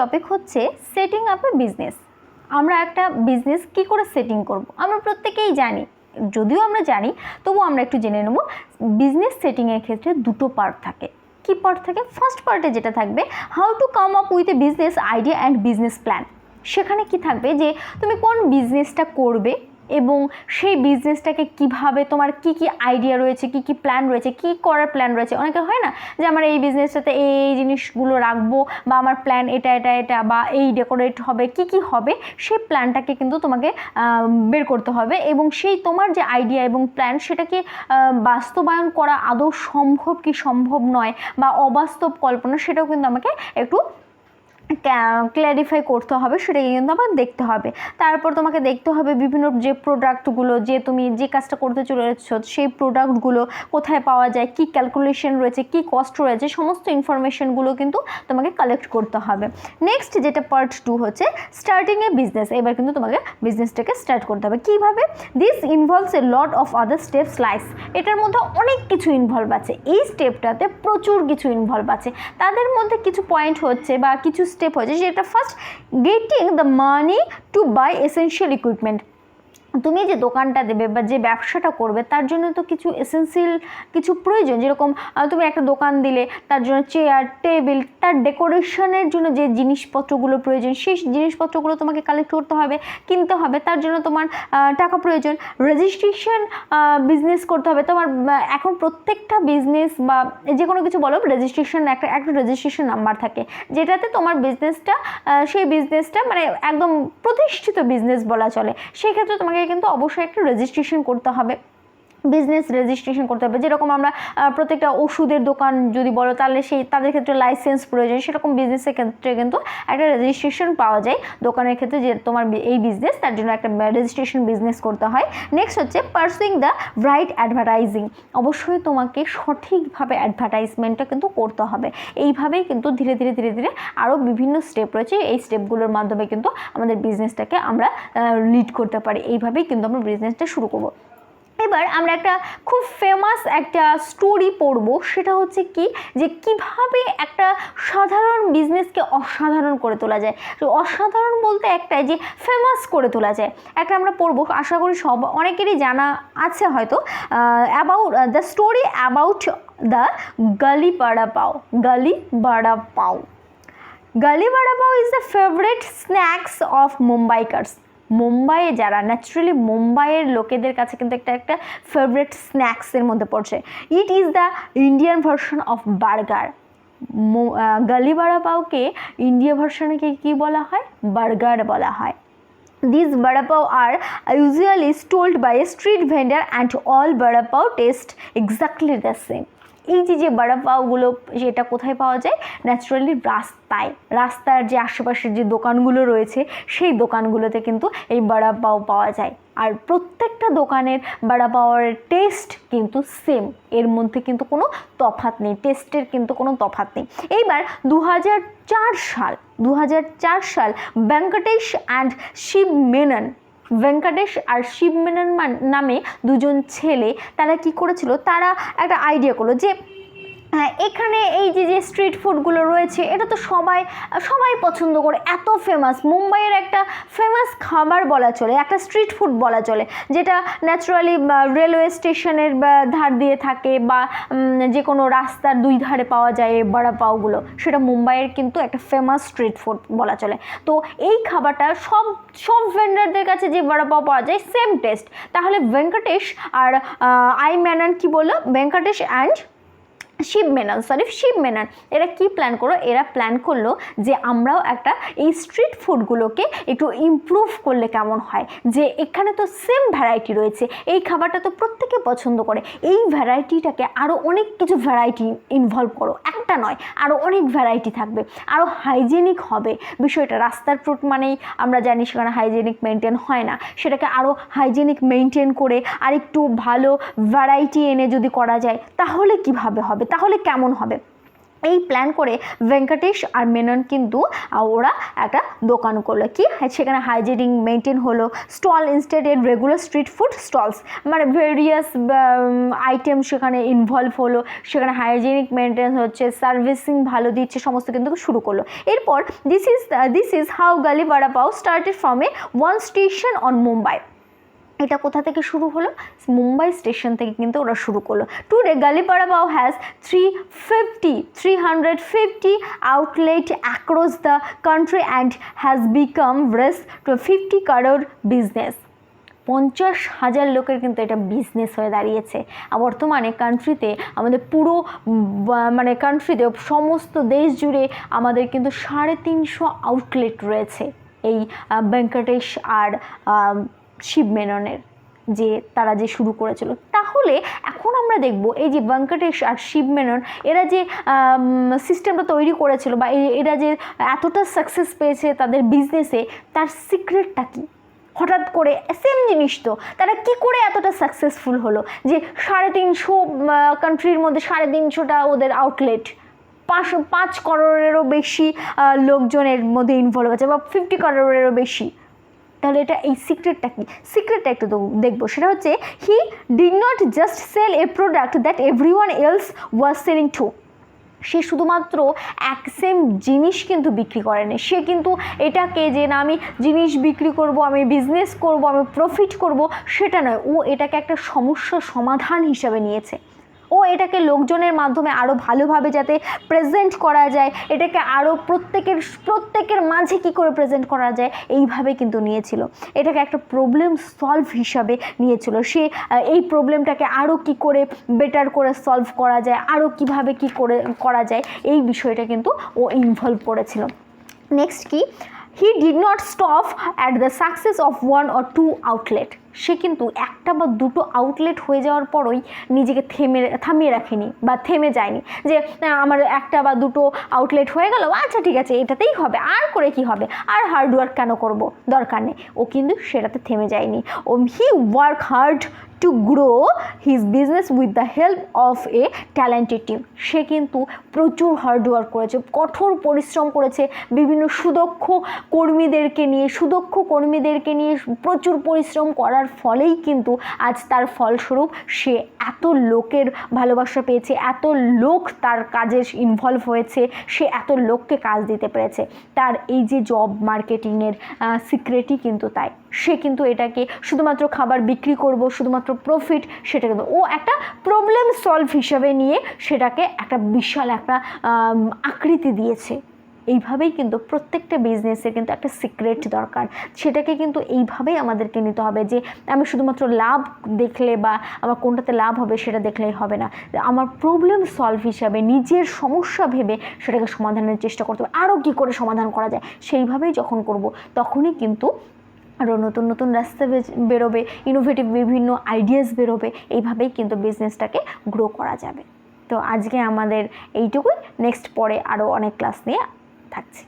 Topic হচ্ছে setting up এ business. আমরা একটা বিজনেস কি করে সেটিং করব আমরা প্রত্যেকেই জানি, যদিও আমরা জানি তবুও আমরা একটু জেনে নেব। বিজনেস সেটিংয়ের ক্ষেত্রে দুটো পার্ট থাকে। কি পার্ট থাকে? ফার্স্ট পার্টে যেটা থাকবে, how to come up with a business idea and business plan. সেখানে কি থাকবে যে তুমি কোন বিজনেসটা করবে এবং সেই বিজনেসটাকে কিভাবে, তোমার কি কি আইডিয়া রয়েছে, কি কি প্ল্যান রয়েছে, কি করার প্ল্যান রয়েছে। অনেকে হয় না যে আমার এই বিজনেসটাতে এই জিনিসগুলো রাখবো, বা আমার প্ল্যান এটা এটা এটা, বা এই ডেকোরেট হবে, কি কি হবে, সেই প্ল্যানটাকে কিন্তু তোমাকে বের করতে হবে। এবং সেই তোমার যে আইডিয়া এবং প্ল্যান সেটাকে বাস্তবায়ন করা আদৌ সম্ভব কি সম্ভব নয়, বা অবাস্তব কল্পনা, সেটাও কিন্তু আমাকে একটু ক্ল্যারিফাই করতে হবে, সেটাকে কিন্তু আবার দেখতে হবে। তারপর তোমাকে দেখতে হবে বিভিন্ন যে প্রোডাক্টগুলো, যে তুমি যে কাজটা করতে চলেছো সেই প্রোডাক্টগুলো কোথায় পাওয়া যায়, কি ক্যালকুলেশন রয়েছে, কি কস্ট রয়েছে, সমস্ত ইনফরমেশনগুলো কিন্তু তোমাকে কালেক্ট করতে হবে। নেক্সট যেটা পার্ট 2 হচ্ছে স্টার্টিং এ বিজনেস। এবার কিন্তু তোমাকে বিজনেসটাকে স্টার্ট করতে হবে। কীভাবে? This involves a lot of other steps lies. এটার মধ্যে অনেক কিছু ইনভলভ আছে, এই স্টেপটাতে প্রচুর কিছু ইনভলভ আছে। তাদের মধ্যে কিছু পয়েন্ট হচ্ছে বা কিছু স্টেপ হচ্ছে, যেটা first, getting the money to buy essential equipment. তুমি যে দোকানটা দেবে বা যে ব্যবসাটা করবে তার জন্য তো কিছু এসেন্সিয়াল কিছু প্রয়োজন। যেরকম তুমি একটা দোকান দিলে তার জন্য চেয়ার, টেবিল, তার ডেকোরেশনের জন্য যে জিনিসপত্রগুলো প্রয়োজন সেই জিনিসপত্রগুলো তোমাকে কালেক্ট করতে হবে, কিনতে হবে। তার জন্য তোমার টাকা প্রয়োজন। রেজিস্ট্রেশন বিজনেস করতে হবে তোমার। এখন প্রত্যেকটা বিজনেস বা যে কোনো কিছু বলো, রেজিস্ট্রেশন একটা রেজিস্ট্রেশন নাম্বার থাকে, যেটাতে তোমার বিজনেসটা সেই বিজনেসটা মানে একদম প্রতিষ্ঠিত বিজনেস বলা চলে। সেই ক্ষেত্রে তোমাকে কিন্তু অবশ্যই একটা রেজিস্ট্রেশন করতে হবে, বিজনেস রেজিস্ট্রেশন করতে হবে। যেরকম আমরা প্রত্যেকটা ওষুধের দোকান যদি বলো তাহলে সেই তাদের ক্ষেত্রে লাইসেন্স প্রয়োজন, সেরকম বিজনেসের ক্ষেত্রে কিন্তু একটা রেজিস্ট্রেশন পাওয়া যায় দোকানের ক্ষেত্রে, যে তোমার এই বিজনেস, তার জন্য একটা রেজিস্ট্রেশন বিজনেস করতে হয়। নেক্সট হচ্ছে পারসুইং দ্য রাইট অ্যাডভার্টাইজিং। অবশ্যই তোমাকে সঠিকভাবে অ্যাডভার্টাইজমেন্টটা কিন্তু করতে হবে। এইভাবেই কিন্তু ধীরে ধীরে ধীরে ধীরে আরও বিভিন্ন স্টেপ রয়েছে, এই স্টেপগুলোর মাধ্যমে কিন্তু আমাদের বিজনেসটাকে আমরা লিড করতে পারি। এইভাবেই কিন্তু আমরা বিজনেসটা শুরু করবো। এবার আমরা একটা খুব ফেমাস একটা স্টোরি পড়ব, সেটা হচ্ছে কি, যে কিভাবে একটা সাধারণ বিজনেসকে অসাধারণ করে তোলা যায়। তো অসাধারণ বলতে একটাই, যে ফেমাস করে তোলা যায়। একটা আমরা পড়ব, আশা করি অনেকেরই জানা আছে হয়তো, about the story about the Goli Vada Pav. Goli Vada Pav. Goli Vada Pav is the favourite snacks of Mumbaikars. মুম্বাইয়ে যারা, ন্যাচারালি মুম্বাইয়ের লোকেদের কাছে কিন্তু একটা ফেভারিট স্ন্যাক্সের মধ্যে পড়ছে। It is the Indian version of burger. গালি বাড়া পাওকে ইন্ডিয়া ভার্সনে কী বলা হয়? বার্গার বলা হয়। These vada pav are usually sold by a street vendor and all vada pav taste exactly the same. এই যে বড়া পাওগুলো সেটা কোথায় পাওয়া যায়? ন্যাচারালি রাস্তার যে আশেপাশের যে দোকানগুলো রয়েছে সেই দোকানগুলোতে কিন্তু এই বড়া পাও পাওয়া যায়। আর প্রত্যেকটা দোকানের বড়া পাওয়ার টেস্ট কিন্তু সেম, এর মধ্যে কিন্তু কোনো তফাৎ নেই, টেস্টের কিন্তু কোনো তফাৎ নেই। এইবার 2004 সাল ভেঙ্কটেশ অ্যান্ড শিব মেনন, ভেঙ্কটেশ আর শিব মেনন নামে দুজন ছেলে, তারা কি করেছিল, তারা একটা আইডিয়া করলো যে এখানে এই যে স্ট্রিট ফুডগুলো রয়েছে এটা তো সবাই পছন্দ করে, এত ফেমাস, মুম্বাইয়ের একটা ফেমাস খাবার বলা চলে, একটা স্ট্রিট ফুড বলা চলে, যেটা ন্যাচারালি রেলওয়ে স্টেশনের ধার দিয়ে থাকে বা যে কোনো রাস্তার দুই ধারে পাওয়া যায় এই বড়া পাওগুলো, সেটা মুম্বাইয়ের কিন্তু একটা ফেমাস স্ট্রিট ফুড বলা চলে। তো এই খাবারটা সব ভেন্ডারদের কাছে যে বড়া পাও পাওয়া যায় সেম টেস্ট। তাহলে ভেঙ্কটেশ আর কি বললো, ভেঙ্কটেশ অ্যান্ড শিব মেনন এরা কি প্ল্যান করলো? এরা প্ল্যান করলো যে আমরাও একটা এই স্ট্রিট ফুডগুলোকে একটু ইমপ্রুভ করলে কেমন হয়, যে এখানে তো সেম ভ্যারাইটি রয়েছে, এই খাবারটা তো প্রত্যেকে পছন্দ করে, এই ভ্যারাইটিটাকে আরও অনেক কিছু ভ্যারাইটি ইনভলভ করো, একটা নয় আরও অনেক ভ্যারাইটি থাকবে, আরও হাইজেনিক হবে বিষয়টা। রাস্তার ফুড মানেই আমরা জানি সেখানে হাইজেনিক মেনটেন হয় না, সেটাকে আরও হাইজেনিক মেনটেন করে আর একটু ভালো ভ্যারাইটি এনে যদি করা যায় তাহলে কিভাবে হবে, তাহলে কেমন হবে। এই প্ল্যান করে ভেঙ্কটেশ আর মেনন কিন্তু ওরা একটা দোকান করলো, কি সেখানে হাইজিনিক মেনটেন হলো, stall instead regular street food stalls, মানে ভেরিয়াস আইটেম সেখানে ইনভলভ হলো, সেখানে হাইজিনিক মেনটেন হচ্ছে, সার্ভিসিং ভালো দিচ্ছে, সমস্ত কিন্তু শুরু করলো। এরপর দিস ইজ হাউ গালি বড়া পাও started from a one station on Mumbai. এটা কোথা থেকে শুরু হলো? মুম্বাই স্টেশন থেকে কিন্তু ওরা শুরু করলো। Today Goli Vada Pav has 350 outlet across the country and has become rest to 50 crore business. 50,000 লোকের কিন্তু এটা বিজনেস হয়ে দাঁড়িয়েছে। আর বর্তমানে কান্ট্রিতে আমাদের পুরো মানে কান্ট্রিতে সমস্ত দেশ জুড়ে আমাদের কিন্তু 350 আউটলেট রয়েছে এই ভেঙ্কটেশ আর শিব মেননের, যে তারা যে শুরু করেছিল। তাহলে এখন আমরা দেখব এই যে ভেঙ্কটেশ আর শিব মেনন এরা যে সিস্টেমটা তৈরি করেছিল বা এরা যে এতটা সাকসেস পেয়েছে তাদের বিজনেসে, তার সিক্রেটটা কী? হঠাৎ করে সেম জিনিস তো, তারা কি করে এতটা সাকসেসফুল হলো যে 350 কান্ট্রির মধ্যে 350টা ওদের আউটলেট, 5 করোড়েরও বেশি লোকজনের মধ্যে ইনভলভ আছে বা 50 করোড়েরও বেশি। তাহলে এটা এই সিক্রেটটা কি? সিক্রেটটা একটু দেখবো। সেটা হচ্ছে he did not just sell a product that everyone else was selling to. সে শুধুমাত্র এক সেম জিনিস কিন্তু বিক্রি করেনি, সে কিন্তু এটাকে যে না আমি জিনিস বিক্রি করব, আমি বিজনেস করব, আমি প্রফিট করব, সেটা নয়। ও এটাকে একটা সমস্যার সমাধান হিসাবে নিয়েছে। ও এটাকে লোকজনের মাধ্যমে আরও ভালোভাবে যাতে প্রেজেন্ট করা যায়, এটাকে আরও প্রত্যেকের মাঝে কি করে প্রেজেন্ট করা যায় এইভাবে কিন্তু নিয়েছিল। এটাকে একটা প্রবলেম সলভ হিসাবে নিয়েছিল। সে এই প্রবলেমটাকে আরও কি করে বেটার করে সলভ করা যায়, আরও কিভাবে কি করে করা যায়, এই বিষয়টা কিন্তু ও ইনভলভ করেছিল। নেক্সট কি, he did not stop at the success of 1 or 2 outlet. সে কিন্তু একটা বা দুটো আউটলেট হয়ে যাওয়ার পরই নিজেকে থামিয়ে রাখেনি বা থেমে যায়নি যে আমার একটা বা দুটো আউটলেট হয়ে গেল, আচ্ছা ঠিক আছে এটাতেই হবে, আর করে কি হবে, আর হার্ডওয়ার্ক কেন করব, দরকার নেই। ও কিন্তু সেটাতে থেমে যায়নি। He work hard to grow his business with the help of a talented team. সে কিন্তু প্রচুর হার্ডওয়ার্ক করেছে, কঠোর পরিশ্রম করেছে, বিভিন্ন সুদক্ষ কর্মীদেরকে নিয়ে প্রচুর পরিশ্রম করার ফলেই কিন্তু আজ তার ফলস্বরূপ সে এত লোকের ভালোবাসা পেয়েছে, এত লোক তার কাজে ইনভলভ হয়েছে, সে এত লোককে কাজ দিতে পেরেছে। তার এই যে জব মার্কেটিংয়ের সিক্রেটই কিন্তু তাই। সে কিন্তু এটাকে শুধুমাত্র খাবার বিক্রি করব, শুধুমাত্র প্রফিট, সেটা কিন্তু ও একটা প্রবলেম সলভ হিসাবে নিয়ে সেটাকে একটা বিশাল একটা আকৃতি দিয়েছে। এইভাবেই কিন্তু প্রত্যেকটা বিজনেসের কিন্তু একটা সিক্রেট দরকার, সেটাকে কিন্তু এইভাবেই আমাদেরকে নিতে হবে যে আমি শুধুমাত্র লাভ দেখলে বা আমার কোনটাতে লাভ হবে সেটা দেখলেই হবে না, আমার প্রবলেম সলভ হিসাবে নিজের সমস্যা ভেবে সেটাকে সমাধানের চেষ্টা করতে হবে, আরও কী করে সমাধান করা যায় সেইভাবেই যখন করব তখনই কিন্তু আরও নতুন নতুন রাস্তা বেরোবে, ইনোভেটিভ বিভিন্ন আইডিয়াস বেরোবে, এইভাবেই কিন্তু বিজনেসটাকে গ্রো করা যাবে। তো আজকে আমাদের এইটুকুই, নেক্সট পরে আরও অনেক ক্লাস নিয়ে থাকছি।